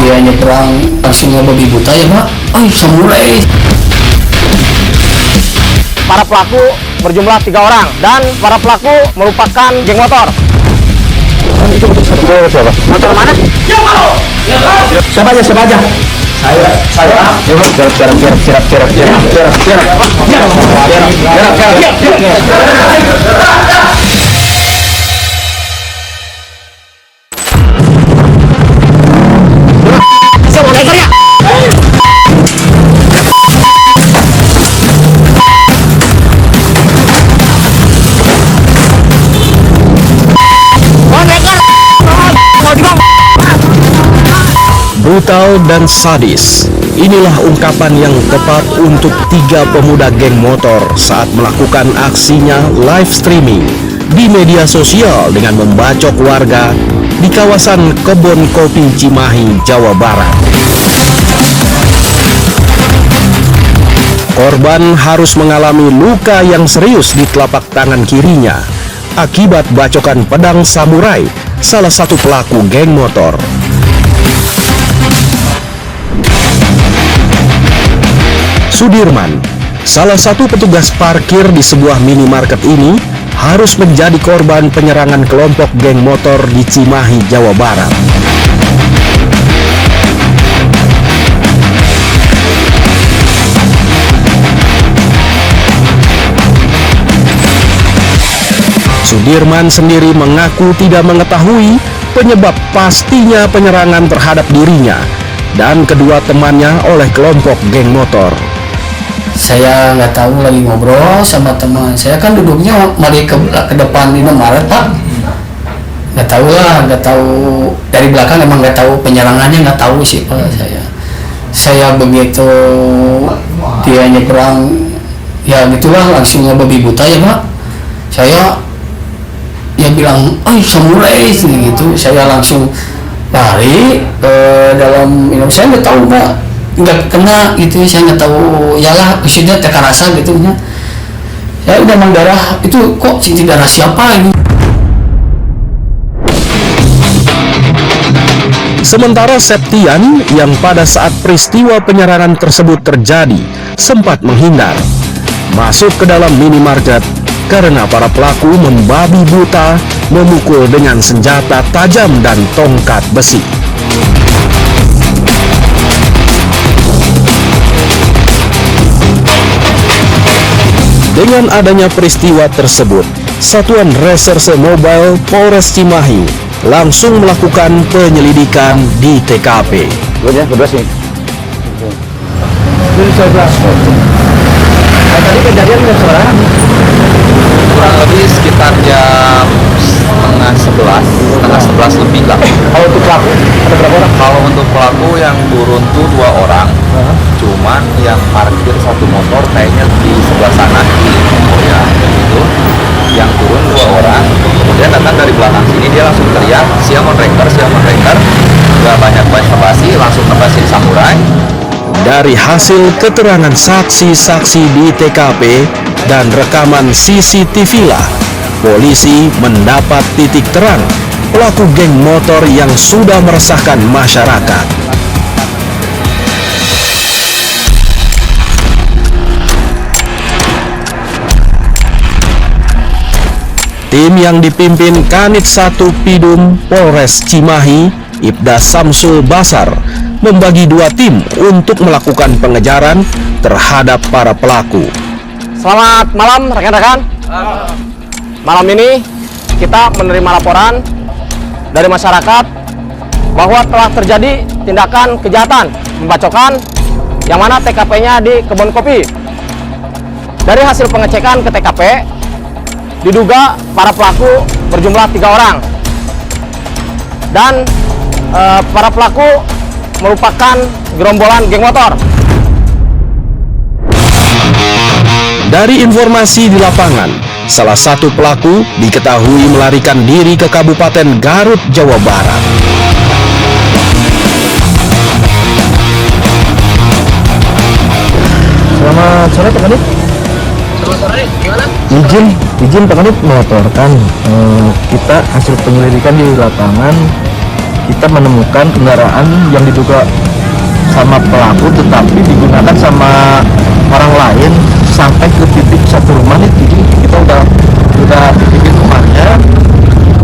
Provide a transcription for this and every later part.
dia nyebrang langsung babi buta ya Pak. Samurai. Para pelaku berjumlah 3 orang dan para pelaku merupakan geng motor. Itu siapa? Motor mana? Siapa aja? Saya. Brutal dan sadis, inilah ungkapan yang tepat untuk 3 pemuda geng motor saat melakukan aksinya live streaming di media sosial dengan membacok warga di kawasan Kebon Kopi Cimahi, Jawa Barat. Korban harus mengalami luka yang serius di telapak tangan kirinya akibat bacokan pedang samurai salah satu pelaku geng motor. Sudirman, salah satu petugas parkir di sebuah minimarket ini, harus menjadi korban penyerangan kelompok geng motor di Cimahi, Jawa Barat. Sudirman sendiri mengaku tidak mengetahui penyebab pastinya penyerangan terhadap dirinya dan kedua temannya oleh kelompok geng motor. Saya nggak tahu, lagi ngobrol sama teman saya, kan duduknya mari ke depan Indomaret Pak. Nggak tahu dari belakang, emang nggak tahu penyerangannya, nggak tahu sih Pak. Saya begitu dia nyebrang ya gitulah langsung babi buta ya Pak. Saya ya bilang samurai gitu, saya langsung lari ke dalam minum. Saya nggak tahu Pak, nggak kena gitu, saya nggak tahu yalah maksudnya tekan rasa gitu ya. Saya udah darah itu, kok cincin darah siapa ini. Sementara Septian yang pada saat peristiwa penyerangan tersebut terjadi sempat menghindar masuk ke dalam minimarket karena para pelaku membabi buta memukul dengan senjata tajam dan tongkat besi. Dengan adanya peristiwa tersebut, Satuan Reserse Mobile Polres Cimahi langsung melakukan penyelidikan di TKP. Berdua sih. Tadi kejadian jam berapa? Kurang lebih sekitar jam setengah sebelas lebih lah. Kalau untuk pelaku ada berapa orang? Kalau untuk pelaku yang turun tuh 2 orang, cuman yang parkir satu motor kayaknya di sebelah sana di ya gitu. Yang turun 2 orang, kemudian datang dari belakang sini, dia langsung teriak siapa breaker, nggak banyak basa-basi, langsung nebasin samurai. Dari hasil keterangan saksi-saksi di TKP dan rekaman CCTV lah, polisi mendapat titik terang pelaku geng motor yang sudah meresahkan masyarakat. Tim yang dipimpin Kanit 1 Pidum Polres Cimahi, Ibda Samsul Basar, membagi 2 tim untuk melakukan pengejaran terhadap para pelaku. Selamat malam rekan-rekan. Malam ini kita menerima laporan dari masyarakat bahwa telah terjadi tindakan kejahatan pembacokan yang mana TKP-nya di Kebon Kopi. Dari hasil pengecekan ke TKP, diduga para pelaku berjumlah 3 orang dan para pelaku merupakan gerombolan geng motor. Dari informasi di lapangan, salah satu pelaku diketahui melarikan diri ke Kabupaten Garut, Jawa Barat. Selamat sore Pak Kanit. Selamat sore, gimana? Izin Pak Kanit melaporkan kita hasil penyelidikan di lapangan kita menemukan kendaraan yang diduga sama pelaku tetapi digunakan sama orang lain sampai ke titik satu rumah nih. Jadi kita udah titik rumahnya,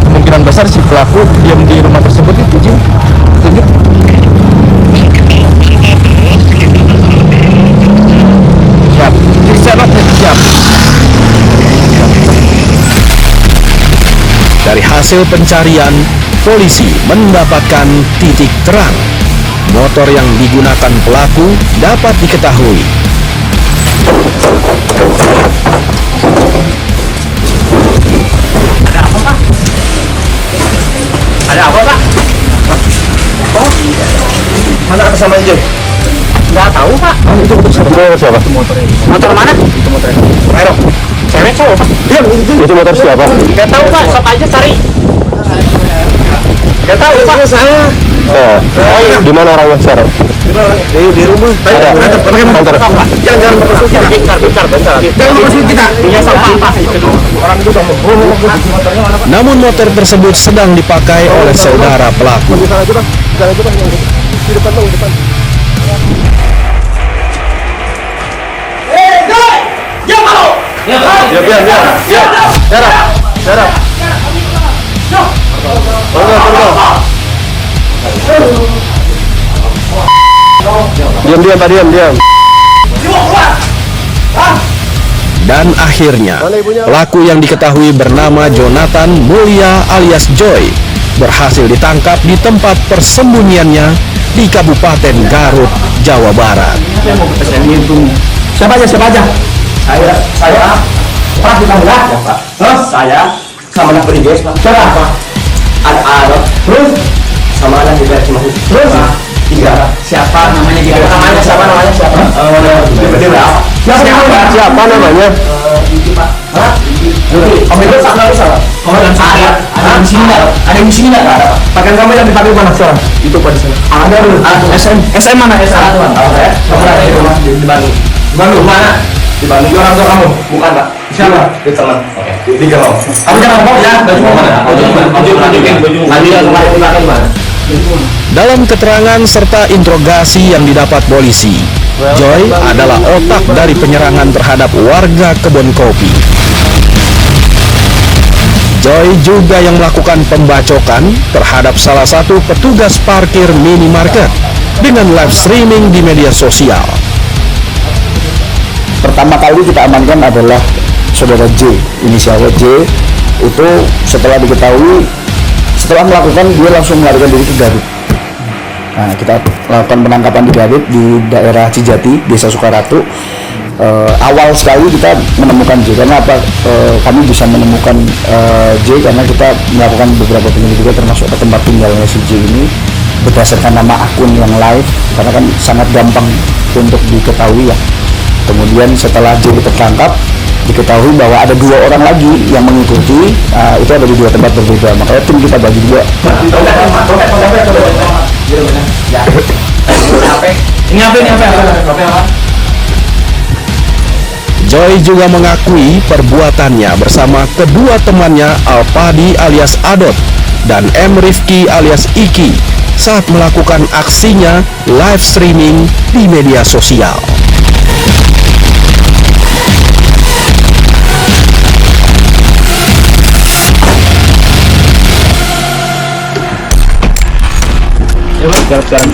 kemungkinan besar si pelaku diam di rumah tersebut itu Ji. Tunjuk. Siap. Siap. Dari hasil pencarian, polisi mendapatkan titik terang. Motor yang digunakan pelaku dapat diketahui. Ada apa, Pak? Oh, Mana atas sama Ji? nggak tahu, Pak. Itu untuk siapa? Motor mana? Itu motor Aero. Cewek cowok, Pak. Iya, itu motor siapa? Nggak tahu, Pak. Sok aja cari. Nggak tahu, Pak. Saya. Oh, di mana orangnya sekarang? Di rumah. Ada. Kantor. Jangan masuk kita. Bentar. Jangan masuk kita. Iya, sok Pak. Orang itu dong. Motornya mana, Pak? Namun motor tersebut sedang dipakai oleh saudara pelaku. Di sana aja, Bang. Jalan aja, Bang. Di depan, Bang, di depan. Biar. Diam. Dan akhirnya, pelaku yang diketahui bernama Jonathan Mulia alias Joy berhasil ditangkap di tempat persembunyiannya di Kabupaten Garut, Jawa Barat. Siapa aja? Saya Pak ditangkap ya, Pak. Saya sama anak beriges, Pak. Siapa? Ada. Terus sama anak juga cuma terus. Tiga. Siapa namanya? Siapa namanya? Siapa namanya? Pak. Hah? Om itu salah. Ada di sini enggak? Ada di sini enggak? Ada, Pak. Pakaian kamu yang dipakai mana sekarang? Itu Pak di sana. Ada dulu. SM mana? SM. Di Bandung. Di Bandung mana? Di Bandung. Orang tua kamu? Bukan, Pak. Siapa? Di teman. Oke. Tiga kamu. Kamu jangan ngomong ya. Baju mana? Baju mana? Dalam keterangan serta interogasi yang didapat polisi, Joy adalah otak dari penyerangan terhadap warga kebun kopi. Joy juga yang melakukan pembacokan terhadap salah satu petugas parkir minimarket dengan live streaming di media sosial. Pertama kali kita amankan adalah saudara J, inisialnya J. Itu setelah diketahui, setelah melakukan, dia langsung melarikan diri ke Garut. Nah, kita lakukan penangkapan di Garut di daerah Cijati, Desa Sukaratu. Awal sekali kita menemukan J. Karena apa? Kami bisa menemukan J karena kita melakukan beberapa penyelidikan termasuk ke tempat tinggalnya si J ini berdasarkan nama akun yang live, karena kan sangat gampang untuk diketahui ya. Kemudian setelah J tertangkap, diketahui bahwa ada 2 orang lagi yang mengikuti, itu ada di 2 tempat berbeda, makanya tim kita bagi 2. Ini apa? Joy juga mengakui perbuatannya bersama kedua temannya Alpadi alias Adot dan M. Rifki alias Iki saat melakukan aksinya live streaming di media sosial. Sekarang.